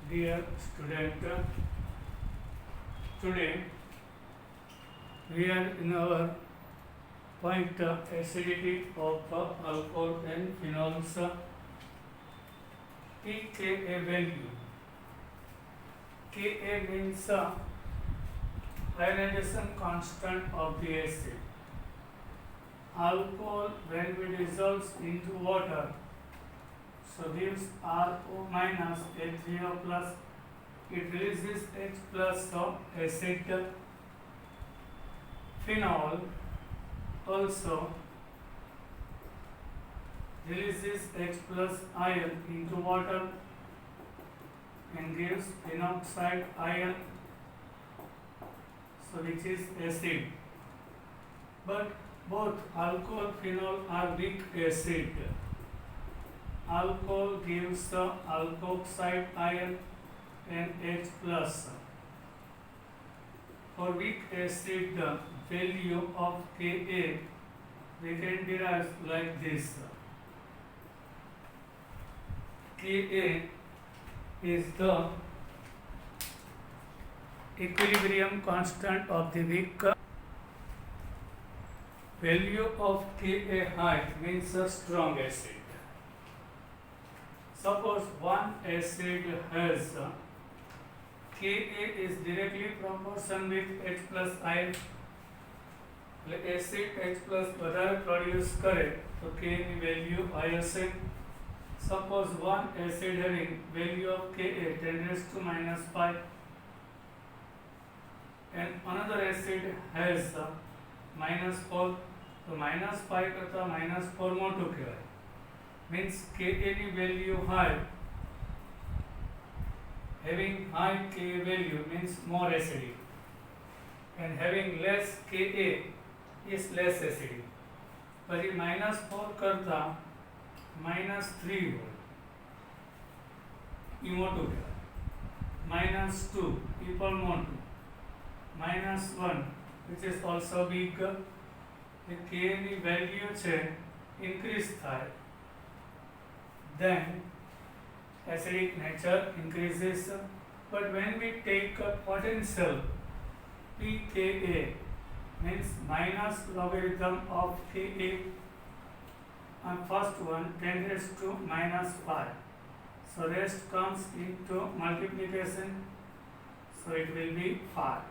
Dear student, today we are in our point acidity of alcohol and phenols pKa value. Ka means ionization constant of the acid. Alcohol when we dissolves into water, so gives RO minus H3O plus. It releases H plus of acid. Phenol also releases H plus ion into water and gives phenoxide ion, so which is acid. But both alcohol phenol are weak acid. Alcohol gives alkoxide ion and H plus. For weak acid, the value of Ka we can derive like this. Ka is the equilibrium constant of the weak. Value of Ka high means a strong acid. Suppose one acid has Ka is directly proportion with H plus ion. Acid H plus વધારે produce કરે તો K ની value high હશે. Suppose one acid having value of Ka 10 raised to minus 5 and another acid has minus 4, તો minus 5 કરતા minus 4 મોટું કહેવાય. means Ka ની value high, having high Ka value means more acidic, and having less Ka is less acidic. પછી -4 કરતા -3 હોય એ મોટું કહેવાય. -2 એ પણ મોટું. -1 which is also big. the K ની વેલ્યુ છે ઇન્ક્રીઝ થાય, then acidic nature increases. But when we take a potential pKa means minus logarithm of Ka, and first one 10 raised to minus 5, so rest comes into multiplication, so it will be 5.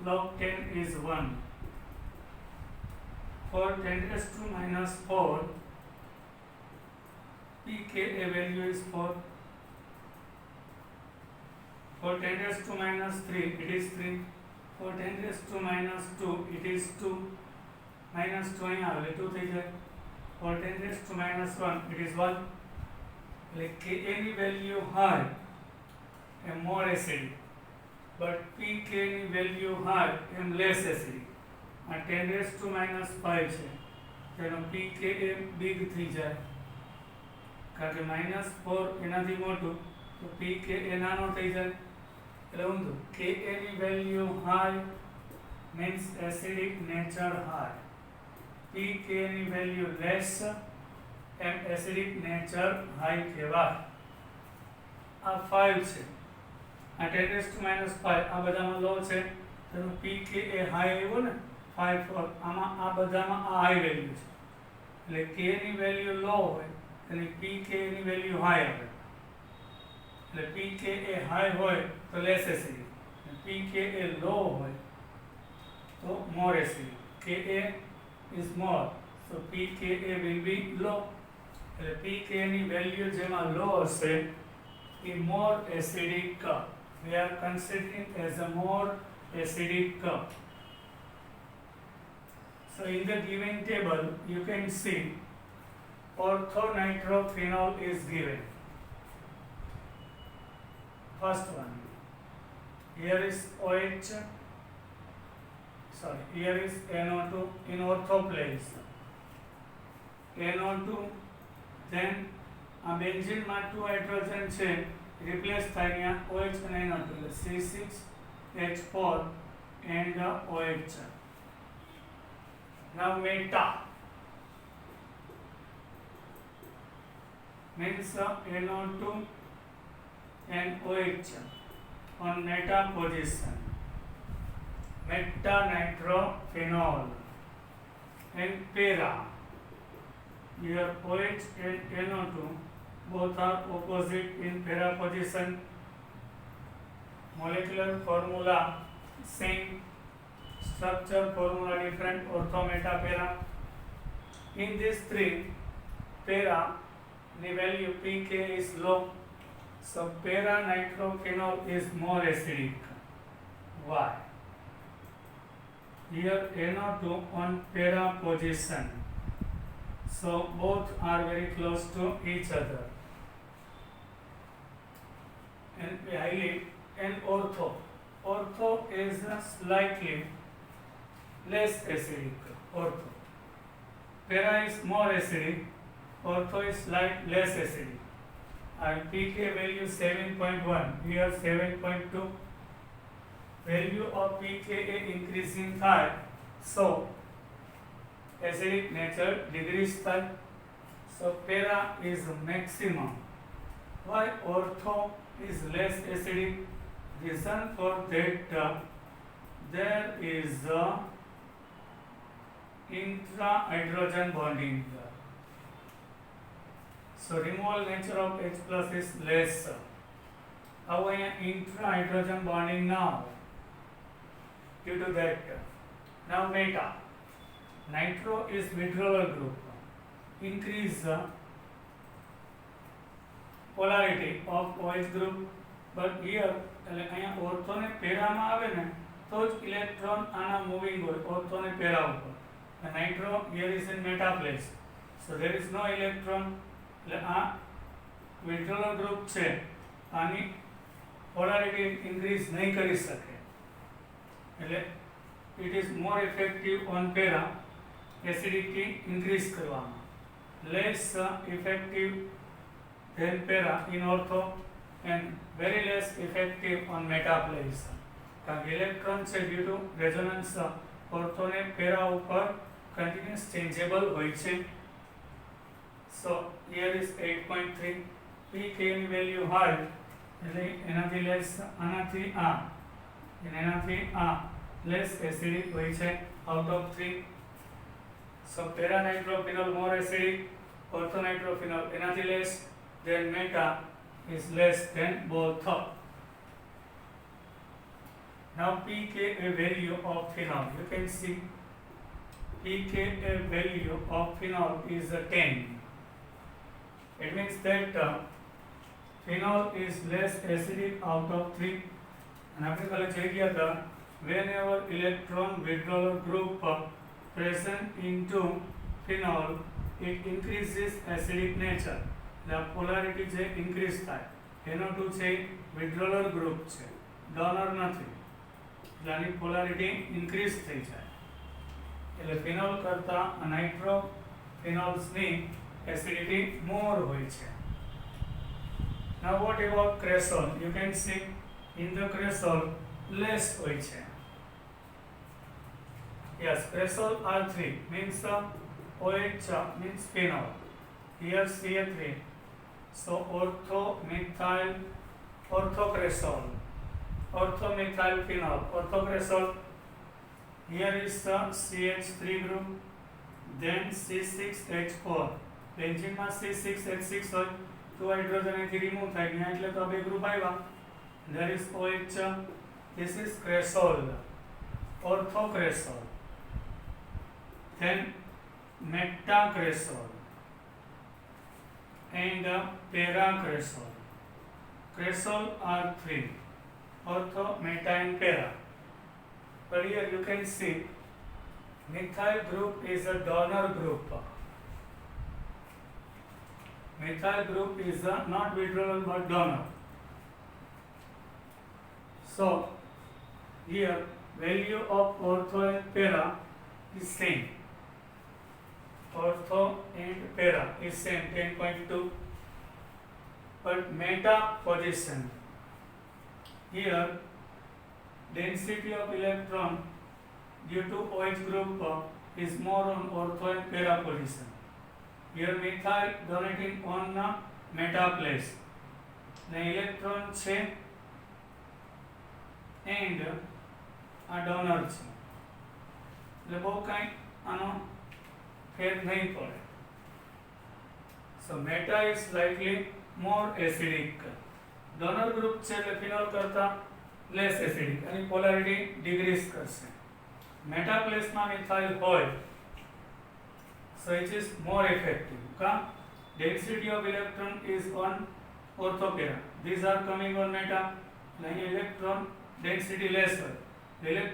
Log 10 is 1. For 10 raised to minus 4, pKa value is 4. For 10 raised to minus 3, it is 3. For 10 raised to minus 2, it is 2. Minus 2 અહીં આવે 2 થઈ જાય. For 10 raised to minus 1, it is 1. એટલે Ka ની value high and more acidic, but pK ની value high and less acidic. આ 10 raised to minus 5 છે, તેનો pKa big થઈ જાય, કારણ કે -4 એનાથી મોટું, તો pKa નાનો થઈ જાય. એટલે ઊંધું, Ka ની value high means acidic nature high, pK ની value less and acidic nature high કહેવાય. આ 5 છે, આ 10 raised to minus 5 આ બધામાં લો છે, તેનું pKa હાઈ આવ્યો ને 5 4, આમાં આ બધામાં આ હાઈ વેલ્યુ છે. એટલે K ની વેલ્યુ લો હોય એટલે pK ની વેલ્યુ હાઈ આવે. એટલે pKa હાઈ હોય તો લેસ એસિડિક, pKa લો હોય તો મોર acidic. Ka is more, so pKa will be low. એટલે pK ની વેલ્યુ જેમાં લો હશે એ મોર acidic. we are considering as a more acidic. So in the given table you can see orthonitrophenol is given. First one, here is OH, sorry, here is NO2 in ortho place. NO2, then આ બેન્ઝીનમાં 2 hydrogen છે, replace થાય અહીંયા OH અને NO2, એટલે C6H4 and OH. Now meta means NO2 NOH on meta position, metanitrophenol, and para. Here OH and NO2 both are opposite in para position. Molecular formula same, structure formula different, ortho, meta, para. In these three, para the value pK is low, so para nitrophenol is more acidic. Why? Here NO2 on para position, so both are very close to each other. And highly and ortho is slightly less acidic. Ortho, para is more acidic, ortho is slightly less acidic. And pK value 7.1, here 7.2. Value of pKa increasing થાય, so acidic nature decrease થાય. So para is maximum. Why ortho is less acidic? Reason for that, there is intra-hydrogen bonding. So removal nature of H plus is less. How intra-hydrogen bonding now? Due to that. Now meta. Nitro is withdrawal group. Increase polarity of OH group. But here, ortho ने para में आवे ने तो electron आना moving हो ortho ने para ऊपर. Nitro here is in meta place, so there is no electron. એટલે આ withdrawal group છે, આની polarity increase नहीं કરી શકે. એટલે it is more effective on para, acidity increase કરવામાં. Less effective than para in ortho and very less effective on meta place. કારણ કે ઇલેક્ટ્રોન છે due to resonance ortho ને para ઉપર continuous changeable હોય છે. So here is 8.3. pK value high, એટલે એનાથી less, આનાથી એનાથી less acidic હોય છે out of 3. So para nitrophenol more acidic, ortho nitrophenol એનાથી less, then meta is less than both. Now pKa value of phenol, you can see pKa value of phenol is 10. It means that phenol is less acidic out of 3. And આપણે કાલે જોઈ ગયા હતા, whenever electron withdrawal group present into phenol, it increases acidic nature. The polarity છે increase થાય. NO2 છે withdrawal group છે, donor નથી, એટલે આની polarity increase થઈ જાય. એટલે phenol કરતા nitrophenols ની acidity more હોય છે. Now what about cresol? You can see in the cresol less હોય છે. Yes, cresol R3 means OH means phenol. Here CH3. So ortho-methyl orthocresol, ortho-methyl phenol, orthocresol. Here is CH3 group, then C6H4. Benzene માં C6H6 હોય, 2 hydrogen અહીંથી remove થાય, એટલે તો બે group આવ્યા. There is OH. This is cresol, orthocresol. Then metacresol and paracresol. Cresol are 3, ortho, meta and para. But here you can see methyl group is a donor group. Methyl group is not withdrawal but donor. So here value of ortho and para is same. Ortho and para is same, 10.2. But meta position, here density of electron due to OH group is more on ortho and para position. Here methyl donating on meta place. ને electron છે and આ donor છે એટલે બહુ કાંઈ આનો ફેર નહીં પડે. So meta is slightly more acidic. Donor group છે એટલે ફિનોલ કરતા લેસ એસિડિક, એની પોલારિટી ડિક્રીઝ કરશે. મેટા પ્લેસમાં મિથાઇલ હોય so it is more effective. Ka density of electron is on ortho pair. These are coming on meta. Like electron density less હોય,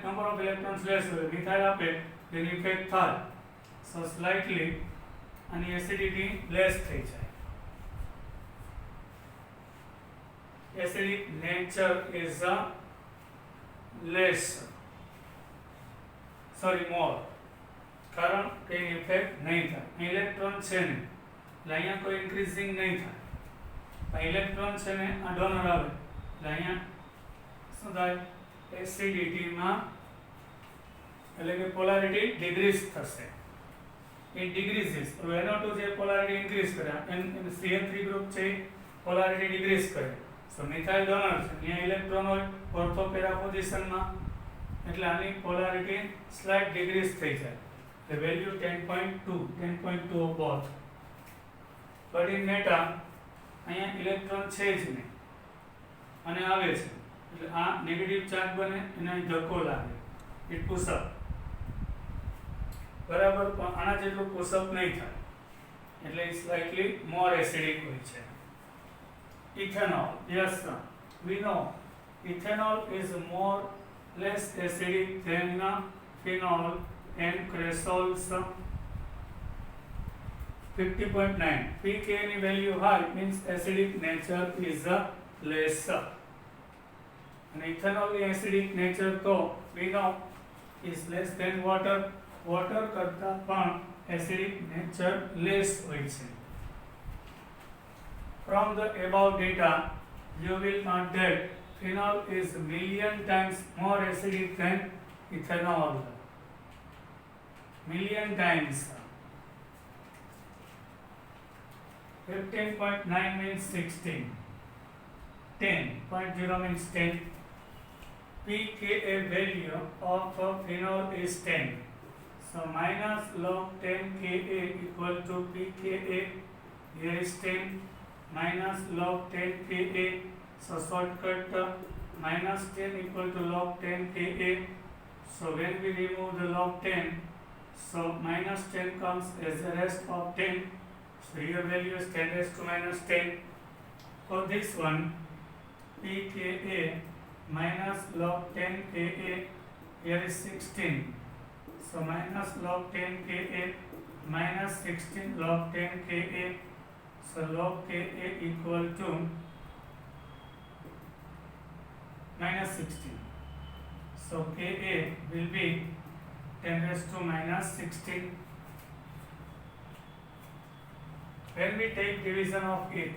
number of electrons less હોય, methyl આપે then effect થાય, so slightly અને acidity less થઈ જાય. Acidic nature is a less, more, કારણ કે effect નહીં થાય. ઇલેક્ટ્રોન છે ને એટલે અહીંયા કોઈ ઇન્ક્રીઝિંગ નહીં થાય. ઇલેક્ટ્રોન છે ને આ ડોનર આવે એટલે અહીંયા શું થાય, એસિડિટીમાં એટલે કે પોલારિટી ડિક્રીઝ થશે. ઇટ ડિક્રીઝિસ. તો NO2 જે પોલારિટી ઇન્ક્રીઝ કરે, CH3 ગ્રુપ છે પોલારિટી ડિક્રીઝ કરે. સો મિથાઇલ ડોનર છે, અહીંયા ઇલેક્ટ્રોન હોય ઓર્થો પેરા પોઝિશનમાં એટલે આની પોલારિટી સ્લાઇટ ડિક્રીઝ થઈ જાય. The value 10.2 of both. But in meta અહીંયા ઇલેક્ટ્રોન છે જ નહીં અને આવે છે એટલે આ નેગેટિવ ચાર્જ બને એને ધક્કો લાગે, ઇટ પુશ અપ. બરાબર, પણ આના જેટલું પુશ અપ નહીં થાય એટલે ઇટ સ્લાઇટલી મોર એસિડિક હોય છે. Ethanol, yes we know ethanol is more less acidic than phenol and cresols. 50.9. pKa value high means acidic nature is less. And ethanol acidic nature तो we know is less than water. Water करता पण acidic nature less હોય છે. From the above data you will note that phenol is million times more acidic than ethanol. Million times. 15.9 means 16. 10.0 means 10. pKa value of phenol is 10. So minus log 10 Ka equal to pKa. Here is 10 minus log 10 Ka. So shortcut minus 10 equal to log 10 Ka. So when we remove the log 10, so minus 10 comes as the rest of 10. So here value is 10 raised to minus 10. For this one, pKa minus log 10 Ka, here is 16. So minus log 10 Ka minus 16 log 10 Ka. So log Ka equal to minus 16. So Ka will be 10 raised to minus 16. When we take division of it,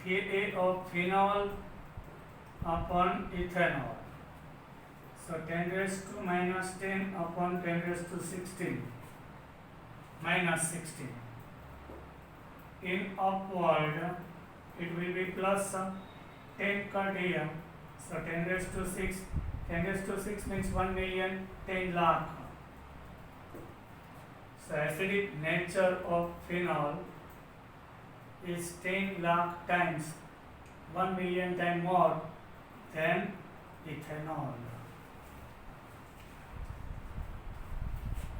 Ka of phenol upon ethanol. So 10 raised to minus 10 upon 10 raised to 16 minus 16. In upward it will be plus 10 cut here. So 10 raised to 6. 10 raised to 6 means 1 million 10 lakh. So acidic nature of phenol is 10 lakh times, 1 million times more than ethanol.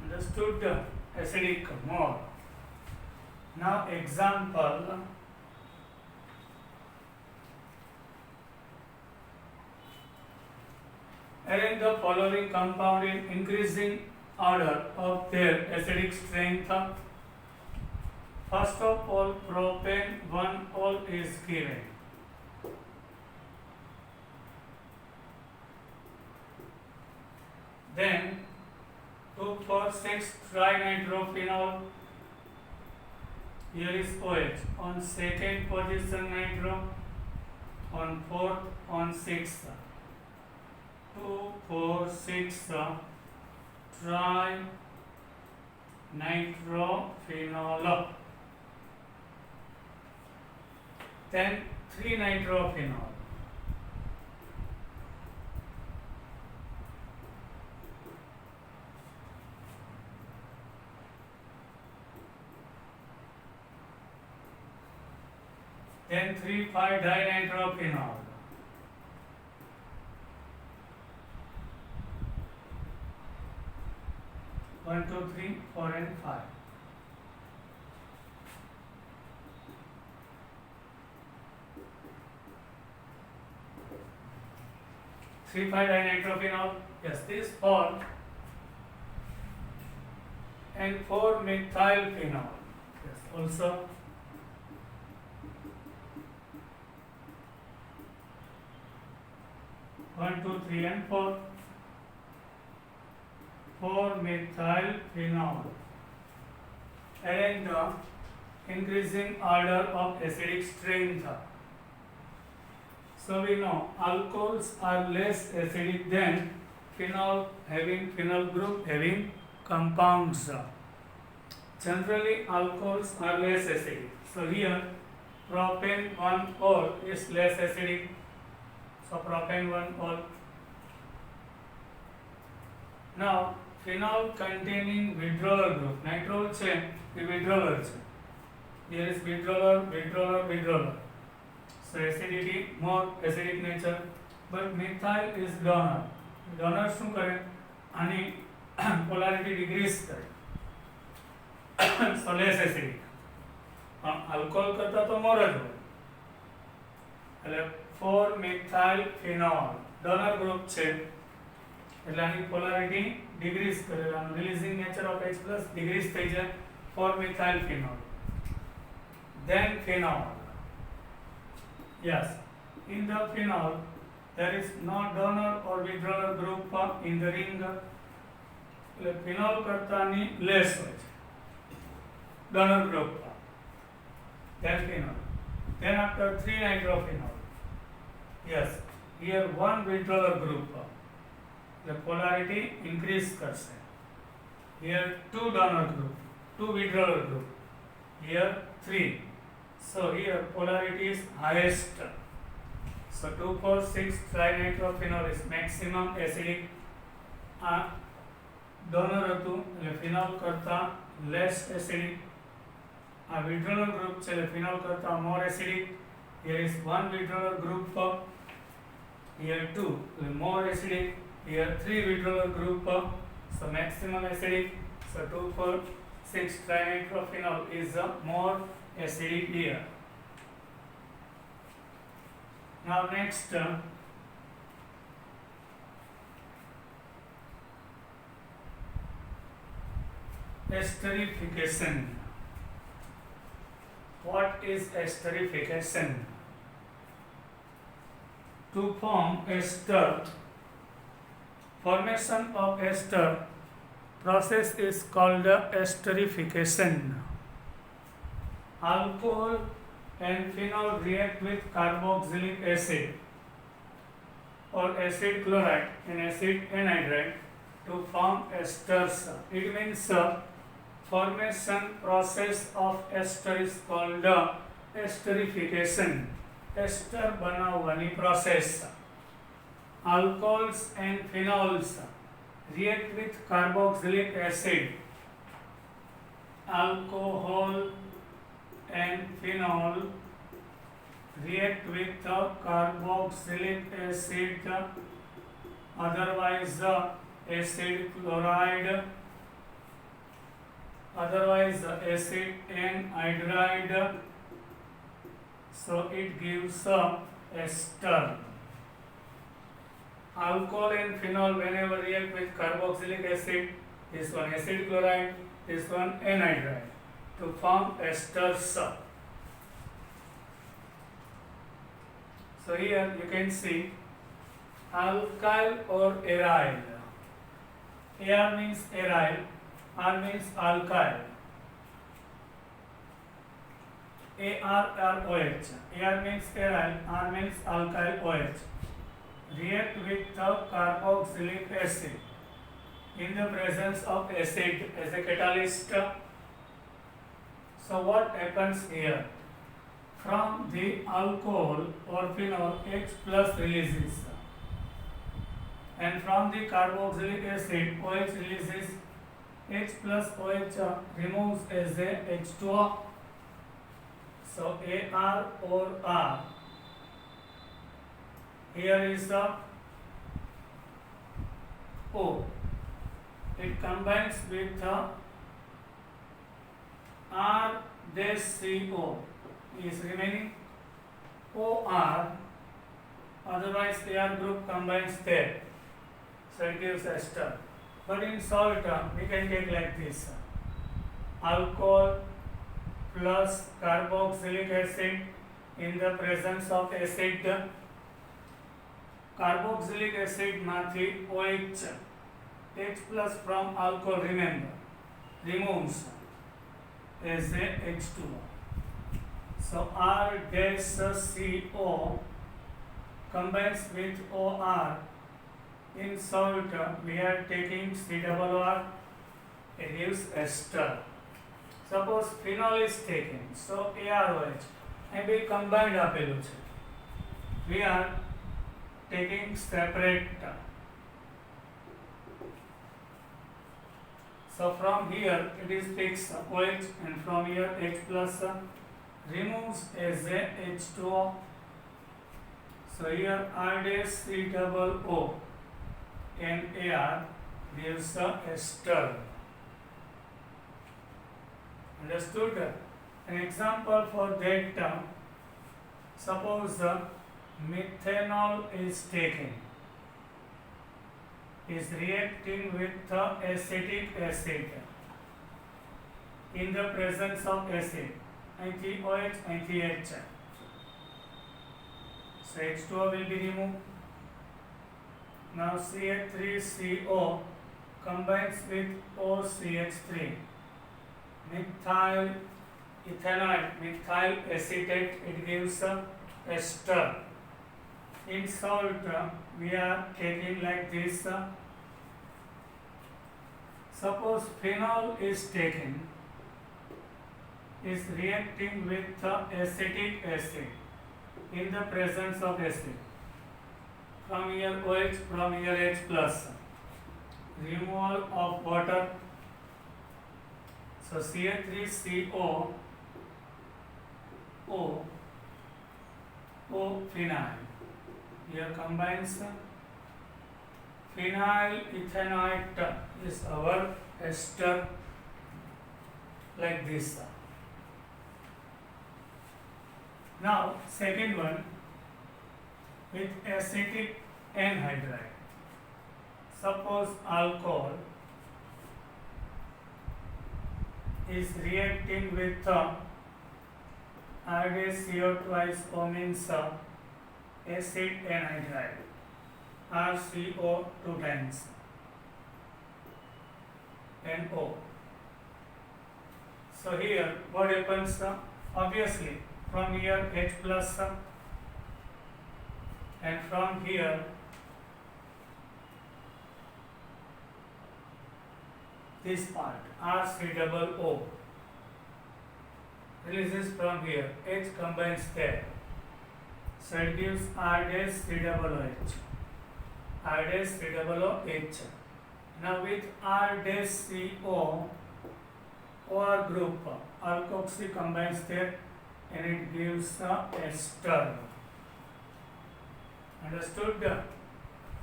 Understood? Acidic more. Now example. Arrange the following compound in increasing order of their acidic strength. First of all, propane 1 mole is given. Then 2,4,6 trinitrophenol. Here is OH. On second position nitro, on fourth, on sixth. 2,4,6 trinitrophenol. Then 3-nitrophenol. Then 3,5-dinitrophenol. One, two, three, 4 and 5. Three, 5-dinitrophenol. Yes, this 4 and 4-methylphenol. Yes, also. One, two, three, and 4. 4-methylphenol. And the increasing order of acidic strength. So we know alcohols are less acidic than phenol group having compounds. Generally alcohols are less acidic. So here propane 1-ol is less acidic. So propane 1-ol. Now phenol containing withdrawal group. Nitrile છે એ withdrawer છે. Here is withdrawer. So acidity, more acidic nature. But methyl is donor. Donor શું કરે? આની polarity decrease કરે. So less acidic. alcohol કરતા તો more જ હોય. એટલે 4-methylphenol donor group છે. એટલે આની પોલારિટી ડિક્રીઝ કરે, આનું releasing nature of H+ decrease થઈ જાય. 4-methylphenol. Then phenol. Yes, in the phenol there is no donor or withdrawer group in the ring. એટલે phenol કરતાની less હોય છે donor group. Then phenol. Then after 3-nitrophenol. Yes, here 1 withdrawer group. The polarity increase करશે. Here 2 donor group, 2 withdrawal group. Here 3. So here polarity is highest. So 2,4,6-trinitrophenol is maximum acidic. donor હતું એટલે phenol કરતા less acidic. withdrawal group છે એટલે phenol કરતા more acidic. Here is 1 withdrawal group. Here 2 more acidic. Here 3 withdrawal group, so maximum acidic. So 2,4,6-trinitrophenol is more acidic here. Now next, esterification. What is esterification? To form ester, formation of ester process is called esterification. Alcohol and phenol react with carboxylic acid or acid chloride and acid anhydride to form esters. It means formation process of ester is called esterification. Ester બનાવવાની process. Alcohols and phenols react with carboxylic acid. Alcohol and phenol react with the carboxylic acid, otherwise acid chloride, otherwise acid anhydride. So it gives ester. Alcohol and phenol whenever react with carboxylic acid, this one acid chloride, this one anhydride, to form esters. So here you can see alkyl or aryl. Ar means aryl, R means alkyl. ARROH. Ar means aryl, R means alkyl OH. React with the carboxylic acid in the presence of acid as a catalyst. So what happens here? from the alcohol or phenol H plus releases, and from the carboxylic acid OH releases H plus OH removes as a H2O. So AR or R. Here is the O. It combines with R dash CO is remaining OR, otherwise AR group combines there. So it gives ester. But in salt we can take like this: alcohol plus carboxylic acid in the presence of acid. Carboxylic acid માંથી OH H plus from alcohol removes as a H2O. So R dash CO combines with OR. In salt we are taking COR, it gives ester. Suppose phenol is taken, so AROH and we combined આપેલું છે. We are taking separate. So from here it is fixed OH, and from here H plus removes as a H2O. So here R dash C double O and AR gives ester. Understood? An example for that, suppose methanol is taken, is reacting with acetic acid in the presence of acid. અહીંથી OH, અહીંથી H. So H2O will be removed. Now CH3CO combines with OCH3. Methyl ethanoate, methyl acetate, it gives ester. In salt we are taking like this. Suppose phenol is taken, is reacting with acetic acid in the presence of acid. From here OH, from here H plus. Removal of water. So CH3CO O phenyl. Here combines phenyl ethanoate is our ester, like this. Now second one with acetic anhydride. Suppose alcohol is reacting with RaCO twice O means acid anhydride, RCO 2 times NO. So here what happens? Obviously from here H plus and from here this part RCOO releases from here, H combines there, so it gives R dash COOH, R dash COOH. Now with R dash CO, OR group alkoxy combines there and it gives ester. Understood?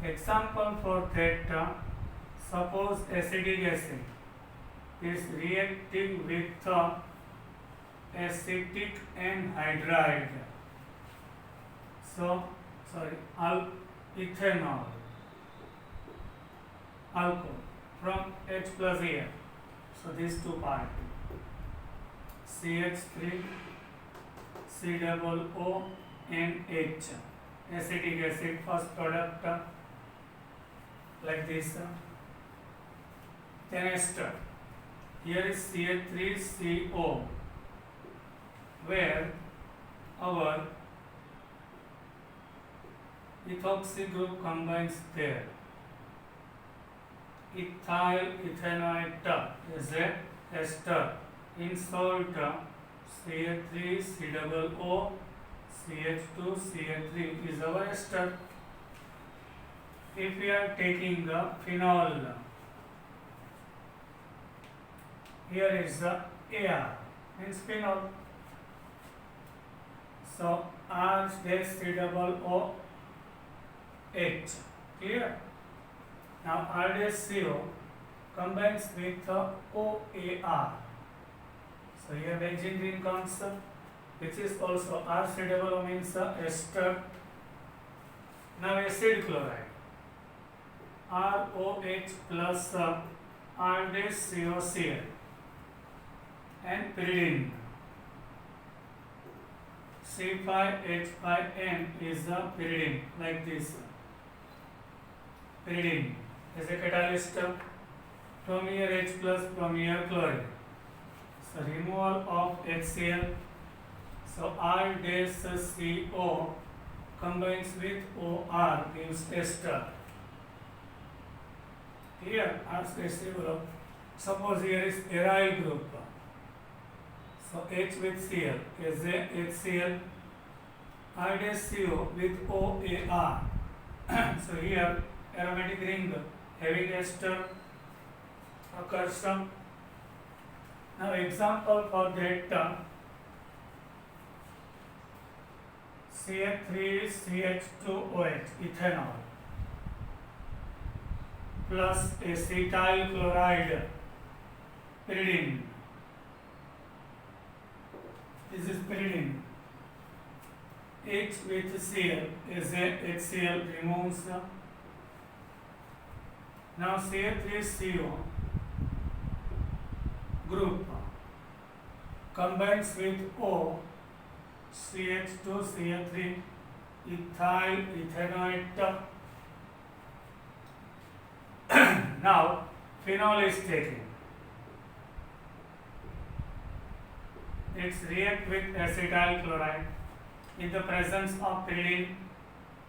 Example for that, suppose acetic acid is reacting with acetic anhydride. So, ethanol, alcohol from H plus here. So these two parts, CH3, COO and H, acetic acid, first product, like this. Then ester. Here is CH3CO, where our ethoxy group combines there. Ethyl ethanoate is a ester. In salt CH3 C double O CH2 CH3 is our ester. If we are taking the phenol, here is the AR, means phenol. So R dash C double O H, clear? Now R dash CO combines with the OAR. So here benzene ring comes, which is also R C double O means ester. Now acid chloride, ROH plus R dash COCl and pyridine. C5H5N is the pyridine, like this. Pyridine is a catalyst from here H plus, from here chlorine. So removal of HCl. So R dash CO combines with OR gives ester. Here R dash CO. Suppose here is aryl group. So H with Cl is a HCl. R dash CO with OAR. So here aromatic ring having ester occurs. Now example for that, CH3CH2OH ethanol plus acetyl chloride pyridine. This is pyridine. H with Cl is a HCl removes. Now CH3CO group combines with O CH2CH3 ethyl ethanoate. Now phenol is taken. It reacts with acetyl chloride in the presence of pyridine.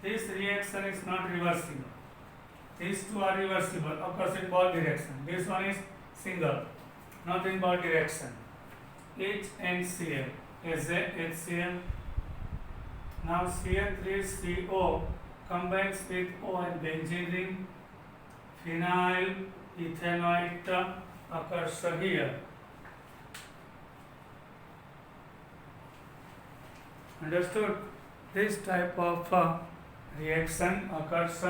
This reaction is not reversible. These two are reversible, occurs in both directions. This one is single, not in both direction. H and Cl is a HCl. Now CH3CO combines with O and benzene ring. Phenyl ethanoate occurs here. Understood? This type of reaction occurs.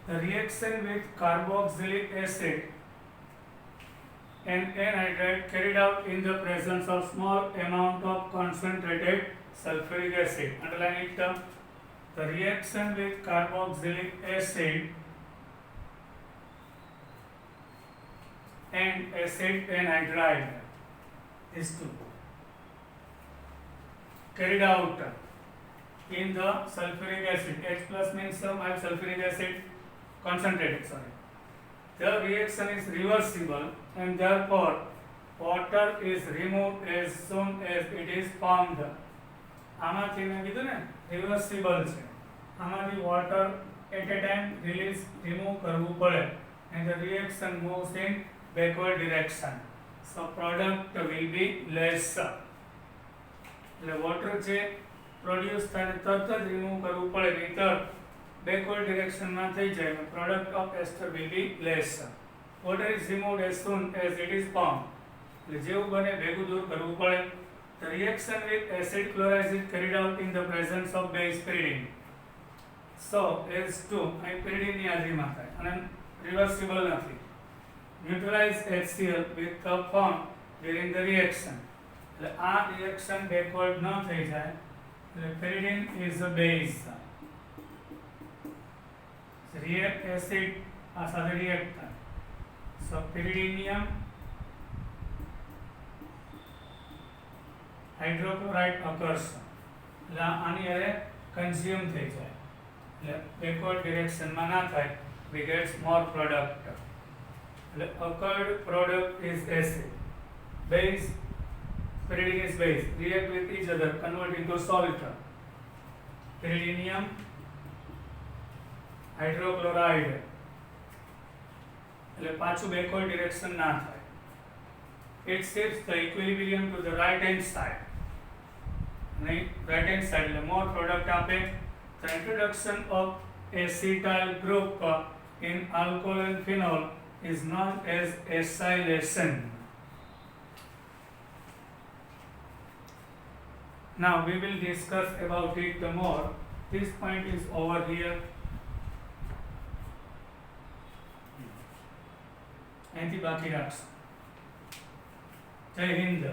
The reaction with carboxylic acid and anhydride carried out in the presence of small amount of concentrated sulfuric acid. Underline it. The reaction with carboxylic acid and acid anhydride, these two, carried out in the sulfuric acid. H plus means mild sulfuric acid concentrated, The reaction is reversible and therefore water is removed as soon as it is formed. આમાંથી મેં કીધું ને reversible છે. આમાંથી water at a time remove કરવું પડે and the reaction moves in backward direction. So product will be less. એટલે water છે પ્રોડ્યુસ થાય તરત જ રિમૂવ કરવું પડે, નહીંતર backward direction માં થઈ જાય. Product of ester will be less. Water is removed as soon as it is formed. એટલે જેવું બને ભેગું દૂર કરવું પડે. The reaction with acid chloride is carried out in the presence of base pyridine. So H2 અહીં pyridine ની હાજરીમાં થાય અને reversible નથી. Neutralize HCl with the form during the reaction. એટલે આ reaction backward ન થઈ જાય. એટલે pyridine is a base. React acid આ સાથે react થાય. So pyridinium hydrochloride occurs. એટલે આની હારે consume થઈ જાય. એટલે backward direction માં ના થાય. We get more product. એટલે occurred product is acid. Base, pyridine is base. React with each other, convert into salt. Pyridinium hydrochloride. એટલે પાછું backward direction ના થાય. it shifts the equilibrium to the right hand side. Right hand side એટલે more product આપે. The introduction of acetyl group in alcohol and phenol is known as acylation. Now we will discuss about it more. This point is over here. અહીંથી બાકી રાખશું. જય હિન્દ.